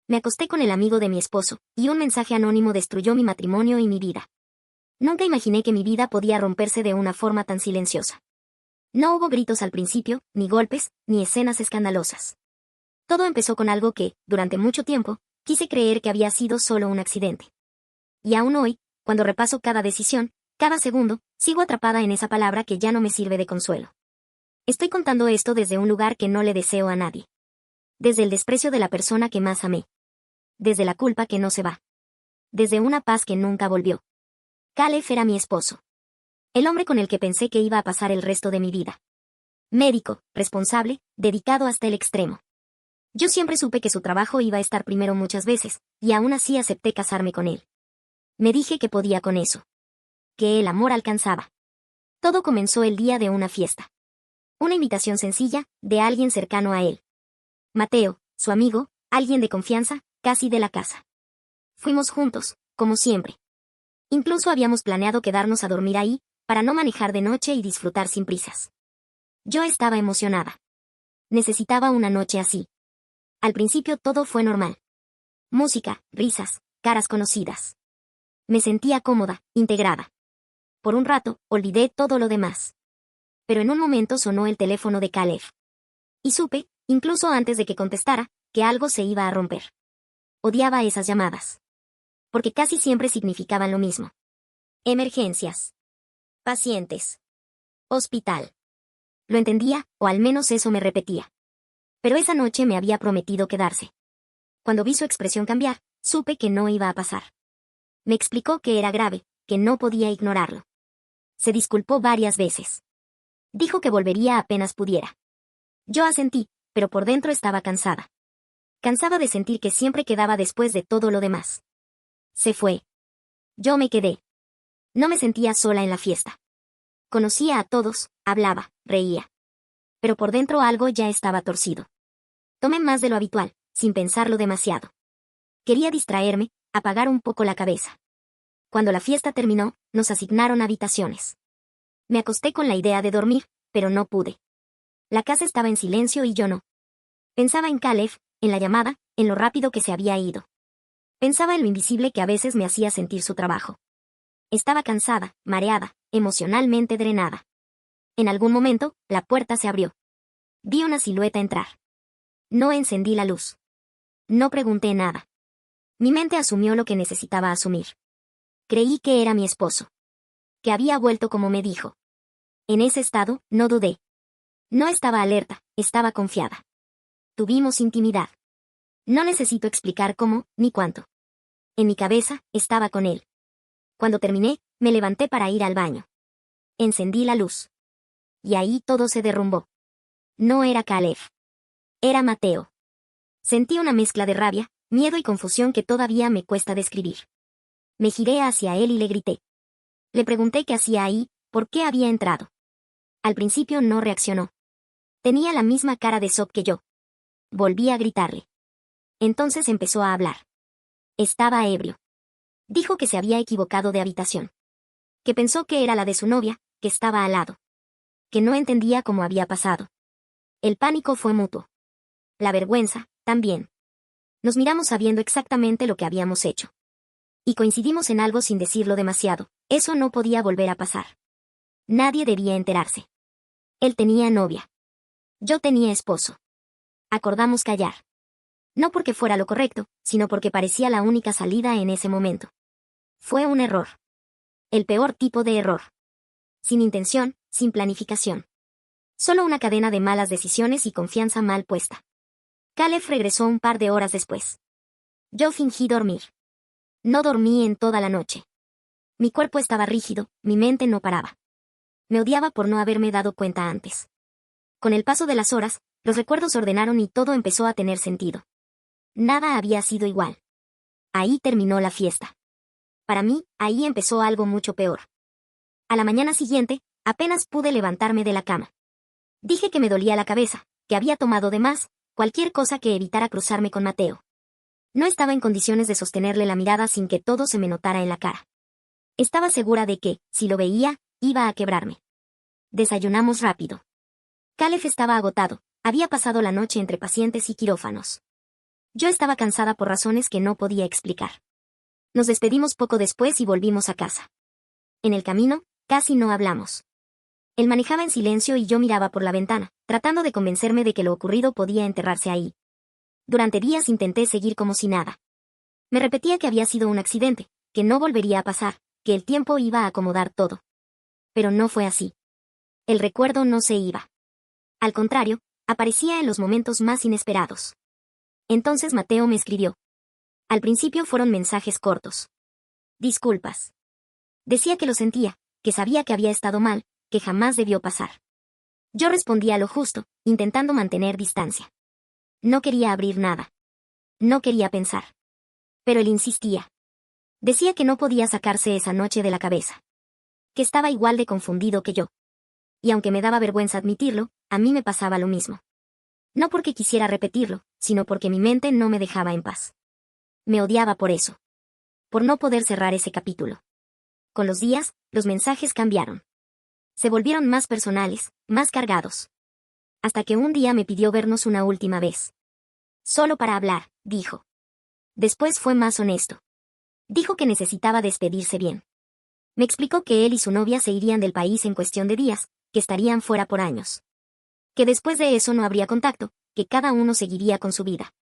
Me acosté con el amigo de mi esposo, y un mensaje anónimo destruyó mi matrimonio y mi vida. Nunca imaginé que mi vida podía romperse de una forma tan silenciosa. No hubo gritos al principio, ni golpes, ni escenas escandalosas. Todo empezó con algo que, durante mucho tiempo, quise creer que había sido solo un accidente. Y aún hoy, cuando repaso cada decisión, cada segundo, sigo atrapada en esa palabra que ya no me sirve de consuelo. Estoy contando esto desde un lugar que no le deseo a nadie. Desde el desprecio de la persona que más amé. Desde la culpa que no se va. Desde una paz que nunca volvió. Caleb era mi esposo. El hombre con el que pensé que iba a pasar el resto de mi vida. Médico, responsable, dedicado hasta el extremo. Yo siempre supe que su trabajo iba a estar primero muchas veces, y aún así acepté casarme con él. Me dije que podía con eso. Que el amor alcanzaba. Todo comenzó el día de una fiesta. Una invitación sencilla, de alguien cercano a él. Mateo, su amigo, alguien de confianza, casi de la casa. Fuimos juntos, como siempre. Incluso habíamos planeado quedarnos a dormir ahí, para no manejar de noche y disfrutar sin prisas. Yo estaba emocionada. Necesitaba una noche así. Al principio todo fue normal. Música, risas, caras conocidas. Me sentía cómoda, integrada. Por un rato, olvidé todo lo demás. Pero en un momento sonó el teléfono de Caleb. Y supe, incluso antes de que contestara, que algo se iba a romper. Odiaba esas llamadas. Porque casi siempre significaban lo mismo. Emergencias. Pacientes. Hospital. Lo entendía, o al menos eso me repetía. Pero esa noche me había prometido quedarse. Cuando vi su expresión cambiar, supe que no iba a pasar. Me explicó que era grave, que no podía ignorarlo. Se disculpó varias veces. Dijo que volvería apenas pudiera. Yo asentí, pero por dentro estaba cansada. Cansada de sentir que siempre quedaba después de todo lo demás. Se fue. Yo me quedé. No me sentía sola en la fiesta. Conocía a todos, hablaba, reía. Pero por dentro algo ya estaba torcido. Tomé más de lo habitual, sin pensarlo demasiado. Quería distraerme, apagar un poco la cabeza. Cuando la fiesta terminó, nos asignaron habitaciones. Me acosté con la idea de dormir, pero no pude. La casa estaba en silencio y yo no. Pensaba en Caleb, en la llamada, en lo rápido que se había ido. Pensaba en lo invisible que a veces me hacía sentir su trabajo. Estaba cansada, mareada, emocionalmente drenada. En algún momento, la puerta se abrió. Vi una silueta entrar. No encendí la luz. No pregunté nada. Mi mente asumió lo que necesitaba asumir. Creí que era mi esposo. Que había vuelto como me dijo. En ese estado, no dudé. No estaba alerta, estaba confiada. Tuvimos intimidad. No necesito explicar cómo, ni cuánto. En mi cabeza, estaba con él. Cuando terminé, me levanté para ir al baño. Encendí la luz. Y ahí todo se derrumbó. No era Caleb. Era Mateo. Sentí una mezcla de rabia, miedo y confusión que todavía me cuesta describir. Me giré hacia él y le grité. Le pregunté qué hacía ahí, por qué había entrado. Al principio no reaccionó. Tenía la misma cara de shock que yo. Volví a gritarle. Entonces empezó a hablar. Estaba ebrio. Dijo que se había equivocado de habitación. Que pensó que era la de su novia, que estaba al lado. Que no entendía cómo había pasado. El pánico fue mutuo. La vergüenza, también. Nos miramos sabiendo exactamente lo que habíamos hecho. Y coincidimos en algo sin decirlo demasiado. Eso no podía volver a pasar. Nadie debía enterarse. Él tenía novia. Yo tenía esposo. Acordamos callar. No porque fuera lo correcto, sino porque parecía la única salida en ese momento. Fue un error. El peor tipo de error. Sin intención, sin planificación. Solo una cadena de malas decisiones y confianza mal puesta. Caleb regresó un par de horas después. Yo fingí dormir. No dormí en toda la noche. Mi cuerpo estaba rígido, mi mente no paraba. Me odiaba por no haberme dado cuenta antes. Con el paso de las horas, los recuerdos se ordenaron y todo empezó a tener sentido. Nada había sido igual. Ahí terminó la fiesta. Para mí, ahí empezó algo mucho peor. A la mañana siguiente, apenas pude levantarme de la cama. Dije que me dolía la cabeza, que había tomado de más, cualquier cosa que evitara cruzarme con Mateo. No estaba en condiciones de sostenerle la mirada sin que todo se me notara en la cara. Estaba segura de que, si lo veía, iba a quebrarme. Desayunamos rápido. Caleb estaba agotado, había pasado la noche entre pacientes y quirófanos. Yo estaba cansada por razones que no podía explicar. Nos despedimos poco después y volvimos a casa. En el camino, casi no hablamos. Él manejaba en silencio y yo miraba por la ventana, tratando de convencerme de que lo ocurrido podía enterrarse ahí. Durante días intenté seguir como si nada. Me repetía que había sido un accidente, que no volvería a pasar, que el tiempo iba a acomodar todo. Pero no fue así. El recuerdo no se iba. Al contrario, aparecía en los momentos más inesperados. Entonces Mateo me escribió. Al principio fueron mensajes cortos. Disculpas. Decía que lo sentía, que sabía que había estado mal, que jamás debió pasar. Yo respondía lo justo, intentando mantener distancia. No quería abrir nada. No quería pensar. Pero él insistía. Decía que no podía sacarse esa noche de la cabeza. Que estaba igual de confundido que yo. Y aunque me daba vergüenza admitirlo, a mí me pasaba lo mismo. No porque quisiera repetirlo, sino porque mi mente no me dejaba en paz. Me odiaba por eso. Por no poder cerrar ese capítulo. Con los días, los mensajes cambiaron. Se volvieron más personales, más cargados. Hasta que un día me pidió vernos una última vez. Solo para hablar, dijo. Después fue más honesto. Dijo que necesitaba despedirse bien. Me explicó que él y su novia se irían del país en cuestión de días, que estarían fuera por años. Que después de eso no habría contacto, que cada uno seguiría con su vida.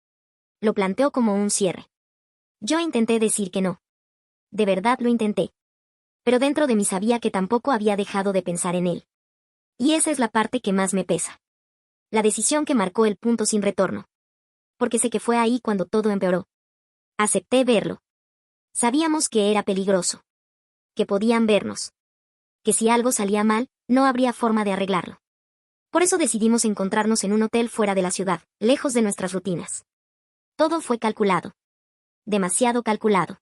Lo planteó como un cierre. Yo intenté decir que no. De verdad lo intenté. Pero dentro de mí sabía que tampoco había dejado de pensar en él. Y esa es la parte que más me pesa. La decisión que marcó el punto sin retorno. Porque sé que fue ahí cuando todo empeoró. Acepté verlo. Sabíamos que era peligroso. Que podían vernos. Que si algo salía mal, no habría forma de arreglarlo. Por eso decidimos encontrarnos en un hotel fuera de la ciudad, lejos de nuestras rutinas. Todo fue calculado. Demasiado calculado.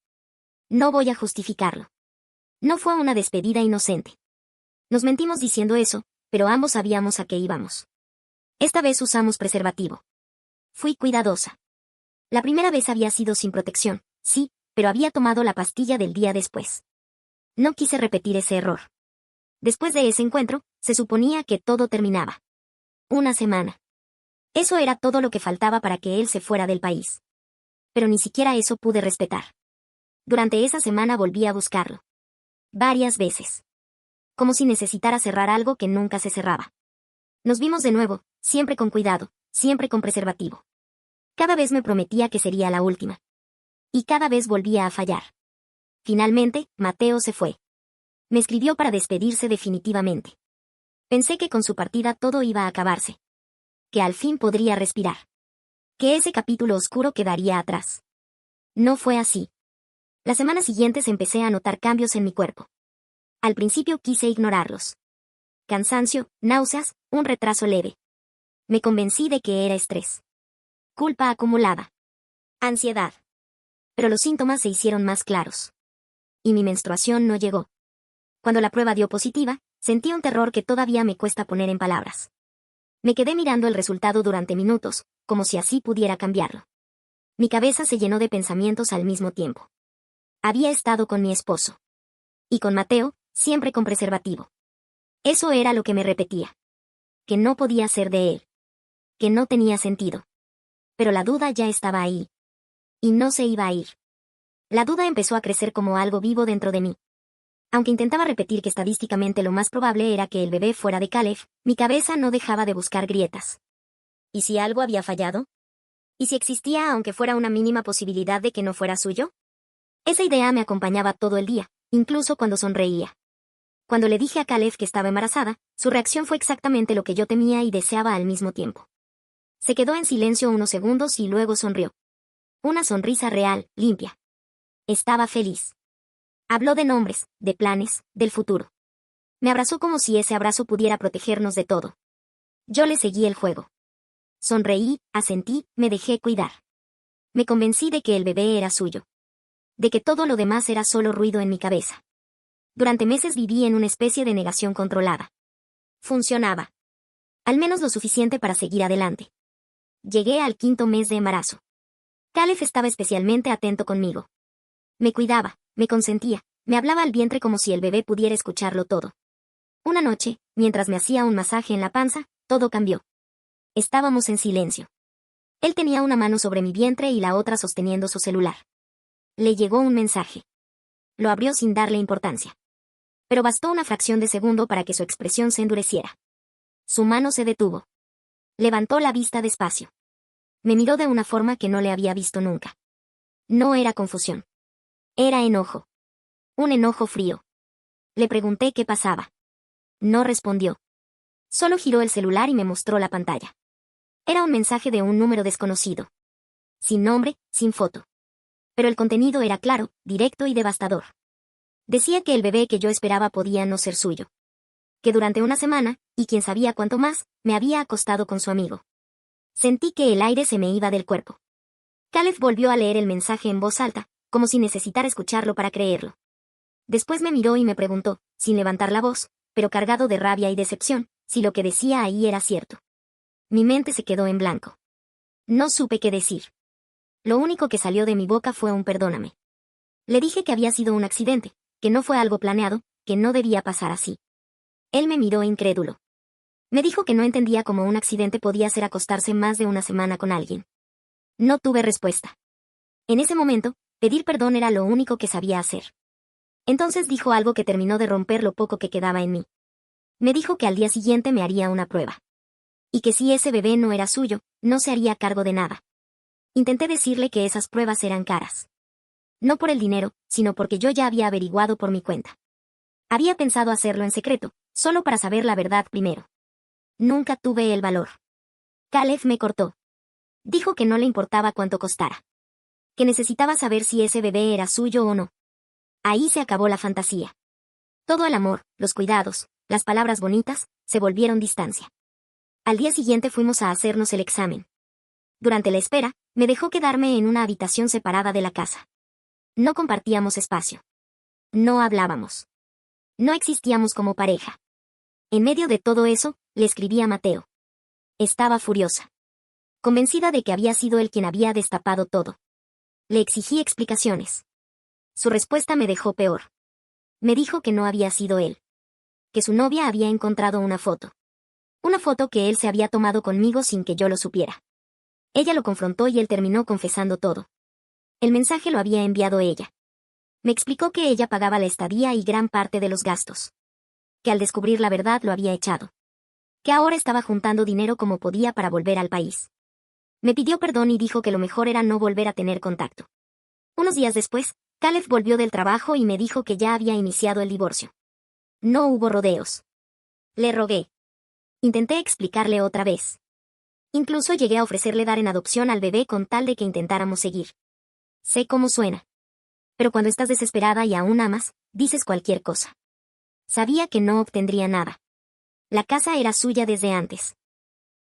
No voy a justificarlo. No fue una despedida inocente. Nos mentimos diciendo eso, pero ambos sabíamos a qué íbamos. Esta vez usamos preservativo. Fui cuidadosa. La primera vez había sido sin protección, sí, pero había tomado la pastilla del día después. No quise repetir ese error. Después de ese encuentro, se suponía que todo terminaba. Una semana. Eso era todo lo que faltaba para que él se fuera del país. Pero ni siquiera eso pude respetar. Durante esa semana volví a buscarlo. Varias veces. Como si necesitara cerrar algo que nunca se cerraba. Nos vimos de nuevo, siempre con cuidado, siempre con preservativo. Cada vez me prometía que sería la última. Y cada vez volvía a fallar. Finalmente, Mateo se fue. Me escribió para despedirse definitivamente. Pensé que con su partida todo iba a acabarse. Que al fin podría respirar. Que ese capítulo oscuro quedaría atrás. No fue así. Las semanas siguientes empecé a notar cambios en mi cuerpo. Al principio quise ignorarlos. Cansancio, náuseas, un retraso leve. Me convencí de que era estrés. Culpa acumulada. Ansiedad. Pero los síntomas se hicieron más claros. Y mi menstruación no llegó. Cuando la prueba dio positiva, sentí un terror que todavía me cuesta poner en palabras. Me quedé mirando el resultado durante minutos, como si así pudiera cambiarlo. Mi cabeza se llenó de pensamientos al mismo tiempo. Había estado con mi esposo. Y con Mateo, siempre con preservativo. Eso era lo que me repetía. Que no podía ser de él. Que no tenía sentido. Pero la duda ya estaba ahí. Y no se iba a ir. La duda empezó a crecer como algo vivo dentro de mí. Aunque intentaba repetir que estadísticamente lo más probable era que el bebé fuera de Caleb, mi cabeza no dejaba de buscar grietas. ¿Y si algo había fallado? ¿Y si existía aunque fuera una mínima posibilidad de que no fuera suyo? Esa idea me acompañaba todo el día, incluso cuando sonreía. Cuando le dije a Caleb que estaba embarazada, su reacción fue exactamente lo que yo temía y deseaba al mismo tiempo. Se quedó en silencio unos segundos y luego sonrió. Una sonrisa real, limpia. Estaba feliz. Habló de nombres, de planes, del futuro. Me abrazó como si ese abrazo pudiera protegernos de todo. Yo le seguí el juego. Sonreí, asentí, me dejé cuidar. Me convencí de que el bebé era suyo. De que todo lo demás era solo ruido en mi cabeza. Durante meses viví en una especie de negación controlada. Funcionaba. Al menos lo suficiente para seguir adelante. Llegué al 5º mes de embarazo. Caleb estaba especialmente atento conmigo. Me cuidaba, me consentía, me hablaba al vientre como si el bebé pudiera escucharlo todo. Una noche, mientras me hacía un masaje en la panza, todo cambió. Estábamos en silencio. Él tenía una mano sobre mi vientre y la otra sosteniendo su celular. Le llegó un mensaje. Lo abrió sin darle importancia. Pero bastó una fracción de segundo para que su expresión se endureciera. Su mano se detuvo. Levantó la vista despacio. Me miró de una forma que no le había visto nunca. No era confusión. Era enojo. Un enojo frío. Le pregunté qué pasaba. No respondió. Solo giró el celular y me mostró la pantalla. Era un mensaje de un número desconocido. Sin nombre, sin foto. Pero el contenido era claro, directo y devastador. Decía que el bebé que yo esperaba podía no ser suyo. Que durante una semana, y quién sabía cuánto más, me había acostado con su amigo. Sentí que el aire se me iba del cuerpo. Caleb volvió a leer el mensaje en voz alta, como si necesitara escucharlo para creerlo. Después me miró y me preguntó, sin levantar la voz, pero cargado de rabia y decepción, si lo que decía ahí era cierto. Mi mente se quedó en blanco. No supe qué decir. Lo único que salió de mi boca fue un perdóname. Le dije que había sido un accidente, que no fue algo planeado, que no debía pasar así. Él me miró incrédulo. Me dijo que no entendía cómo un accidente podía ser acostarse más de una semana con alguien. No tuve respuesta. En ese momento, pedir perdón era lo único que sabía hacer. Entonces dijo algo que terminó de romper lo poco que quedaba en mí. Me dijo que al día siguiente me haría una prueba. Y que si ese bebé no era suyo, no se haría cargo de nada. Intenté decirle que esas pruebas eran caras. No por el dinero, sino porque yo ya había averiguado por mi cuenta. Había pensado hacerlo en secreto, solo para saber la verdad primero. Nunca tuve el valor. Caleb me cortó. Dijo que no le importaba cuánto costara. Que necesitaba saber si ese bebé era suyo o no. Ahí se acabó la fantasía. Todo el amor, los cuidados, las palabras bonitas, se volvieron distancia. Al día siguiente fuimos a hacernos el examen. Durante la espera, me dejó quedarme en una habitación separada de la casa. No compartíamos espacio. No hablábamos. No existíamos como pareja. En medio de todo eso, le escribí a Mateo. Estaba furiosa. Convencida de que había sido él quien había destapado todo. Le exigí explicaciones. Su respuesta me dejó peor. Me dijo que no había sido él. Que su novia había encontrado una foto. Una foto que él se había tomado conmigo sin que yo lo supiera. Ella lo confrontó y él terminó confesando todo. El mensaje lo había enviado ella. Me explicó que ella pagaba la estadía y gran parte de los gastos. Que al descubrir la verdad lo había echado. Que ahora estaba juntando dinero como podía para volver al país. Me pidió perdón y dijo que lo mejor era no volver a tener contacto. Unos días después, Caleb volvió del trabajo y me dijo que ya había iniciado el divorcio. No hubo rodeos. Le rogué. Intenté explicarle otra vez. Incluso llegué a ofrecerle dar en adopción al bebé con tal de que intentáramos seguir. Sé cómo suena. Pero cuando estás desesperada y aún amas, dices cualquier cosa. Sabía que no obtendría nada. La casa era suya desde antes.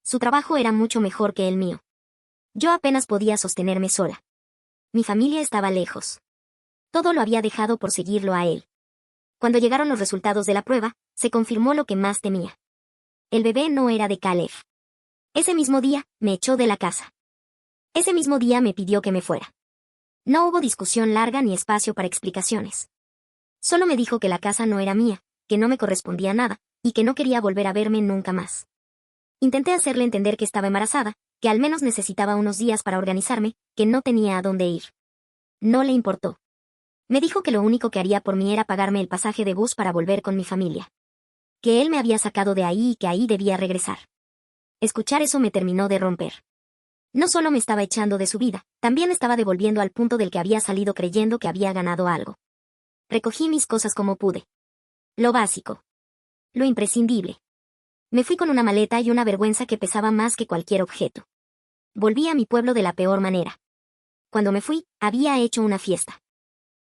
Su trabajo era mucho mejor que el mío. Yo apenas podía sostenerme sola. Mi familia estaba lejos. Todo lo había dejado por seguirlo a él. Cuando llegaron los resultados de la prueba, se confirmó lo que más temía. El bebé no era de Caleb. Ese mismo día, me echó de la casa. Ese mismo día me pidió que me fuera. No hubo discusión larga ni espacio para explicaciones. Solo me dijo que la casa no era mía, que no me correspondía nada, y que no quería volver a verme nunca más. Intenté hacerle entender que estaba embarazada, que al menos necesitaba unos días para organizarme, que no tenía a dónde ir. No le importó. Me dijo que lo único que haría por mí era pagarme el pasaje de bus para volver con mi familia. Que él me había sacado de ahí y que ahí debía regresar. Escuchar eso me terminó de romper. No solo me estaba echando de su vida, también estaba devolviendo al punto del que había salido creyendo que había ganado algo. Recogí mis cosas como pude. Lo básico. Lo imprescindible. Me fui con una maleta y una vergüenza que pesaba más que cualquier objeto. Volví a mi pueblo de la peor manera. Cuando me fui, había hecho una fiesta.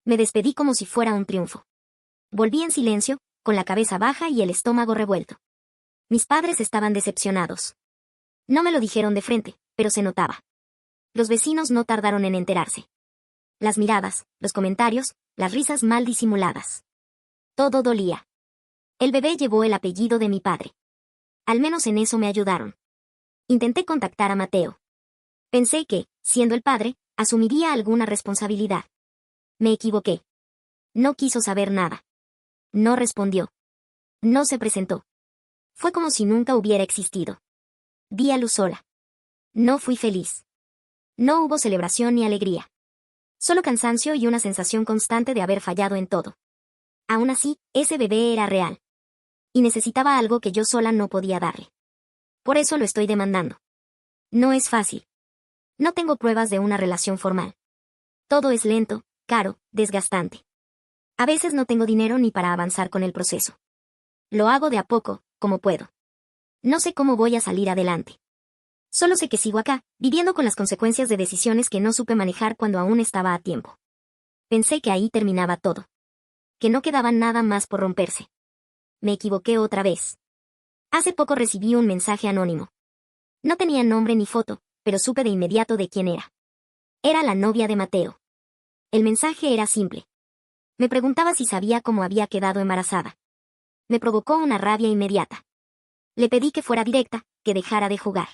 Me despedí como si fuera un triunfo. Volví en silencio, con la cabeza baja y el estómago revuelto. Mis padres estaban decepcionados. No me lo dijeron de frente, pero se notaba. Los vecinos no tardaron en enterarse. Las miradas, los comentarios, las risas mal disimuladas. Todo dolía. El bebé llevó el apellido de mi padre. Al menos en eso me ayudaron. Intenté contactar a Mateo. Pensé que, siendo el padre, asumiría alguna responsabilidad. Me equivoqué. No quiso saber nada. No respondió. No se presentó. Fue como si nunca hubiera existido. Di a luz sola. No fui feliz. No hubo celebración ni alegría. Solo cansancio y una sensación constante de haber fallado en todo. Aún así, ese bebé era real. Y necesitaba algo que yo sola no podía darle. Por eso lo estoy demandando. No es fácil. No tengo pruebas de una relación formal. Todo es lento, caro, desgastante. A veces no tengo dinero ni para avanzar con el proceso. Lo hago de a poco, como puedo. No sé cómo voy a salir adelante. Solo sé que sigo acá, viviendo con las consecuencias de decisiones que no supe manejar cuando aún estaba a tiempo. Pensé que ahí terminaba todo. Que no quedaba nada más por romperse. Me equivoqué otra vez. Hace poco recibí un mensaje anónimo. No tenía nombre ni foto, pero supe de inmediato de quién era. Era la novia de Mateo. El mensaje era simple. Me preguntaba si sabía cómo había quedado embarazada. Me provocó una rabia inmediata. Le pedí que fuera directa, que dejara de jugar.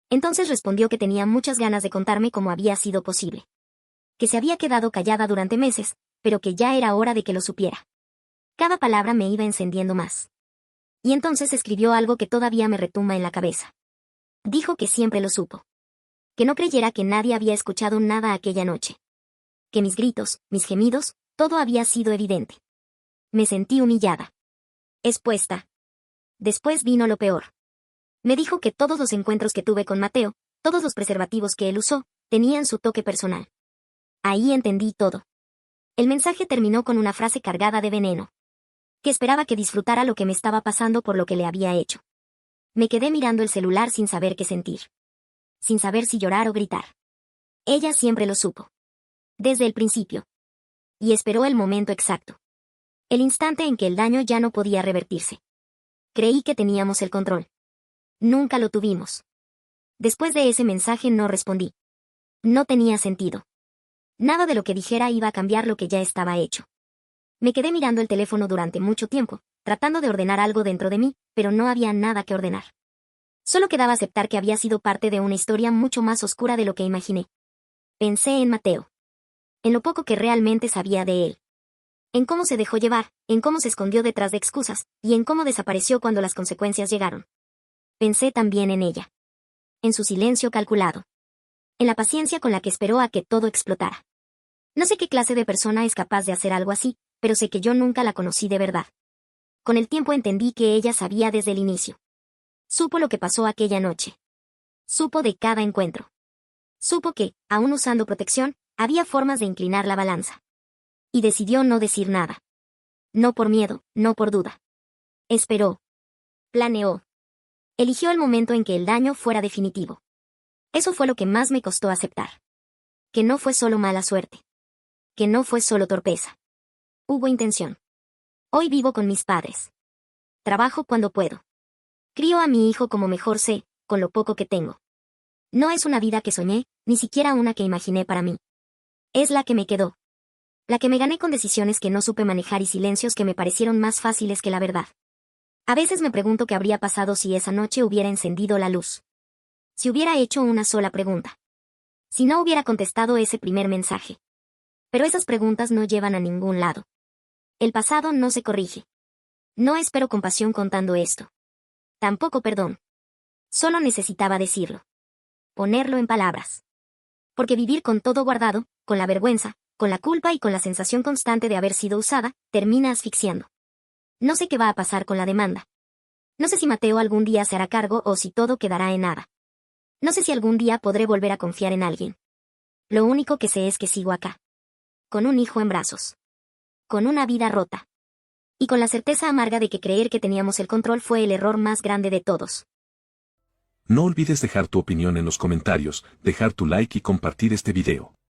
Entonces respondió que tenía muchas ganas de contarme cómo había sido posible. Que se había quedado callada durante meses, pero que ya era hora de que lo supiera. Cada palabra me iba encendiendo más. Y entonces escribió algo que todavía me retumba en la cabeza. Dijo que siempre lo supo. Que no creyera que nadie había escuchado nada aquella noche. Que mis gritos, mis gemidos, todo había sido evidente. Me sentí humillada. Expuesta. Después vino lo peor. Me dijo que todos los encuentros que tuve con Mateo, todos los preservativos que él usó, tenían su toque personal. Ahí entendí todo. El mensaje terminó con una frase cargada de veneno. Que esperaba que disfrutara lo que me estaba pasando por lo que le había hecho. Me quedé mirando el celular sin saber qué sentir. Sin saber si llorar o gritar. Ella siempre lo supo. Desde el principio. Y esperó el momento exacto. El instante en que el daño ya no podía revertirse. Creí que teníamos el control. Nunca lo tuvimos. Después de ese mensaje no respondí. No tenía sentido. Nada de lo que dijera iba a cambiar lo que ya estaba hecho. Me quedé mirando el teléfono durante mucho tiempo, tratando de ordenar algo dentro de mí, pero no había nada que ordenar. Solo quedaba aceptar que había sido parte de una historia mucho más oscura de lo que imaginé. Pensé en Mateo. En lo poco que realmente sabía de él. En cómo se dejó llevar, en cómo se escondió detrás de excusas, y en cómo desapareció cuando las consecuencias llegaron. Pensé también en ella. En su silencio calculado. En la paciencia con la que esperó a que todo explotara. No sé qué clase de persona es capaz de hacer algo así, pero sé que yo nunca la conocí de verdad. Con el tiempo entendí que ella sabía desde el inicio. Supo lo que pasó aquella noche. Supo de cada encuentro. Supo que, aún usando protección, había formas de inclinar la balanza. Y decidió no decir nada. No por miedo, no por duda. Esperó. Planeó. Eligió el momento en que el daño fuera definitivo. Eso fue lo que más me costó aceptar. Que no fue solo mala suerte. Que no fue solo torpeza. Hubo intención. Hoy vivo con mis padres. Trabajo cuando puedo. Crío a mi hijo como mejor sé, con lo poco que tengo. No es una vida que soñé, ni siquiera una que imaginé para mí. Es la que me quedó. La que me gané con decisiones que no supe manejar y silencios que me parecieron más fáciles que la verdad. A veces me pregunto qué habría pasado si esa noche hubiera encendido la luz. Si hubiera hecho una sola pregunta. Si no hubiera contestado ese primer mensaje. Pero esas preguntas no llevan a ningún lado. El pasado no se corrige. No espero compasión contando esto. Tampoco perdón. Solo necesitaba decirlo. Ponerlo en palabras. Porque vivir con todo guardado, con la vergüenza, con la culpa y con la sensación constante de haber sido usada, termina asfixiando. No sé qué va a pasar con la demanda. No sé si Mateo algún día se hará cargo o si todo quedará en nada. No sé si algún día podré volver a confiar en alguien. Lo único que sé es que sigo acá. Con un hijo en brazos. Con una vida rota. Y con la certeza amarga de que creer que teníamos el control fue el error más grande de todos. No olvides dejar tu opinión en los comentarios, dejar tu like y compartir este video.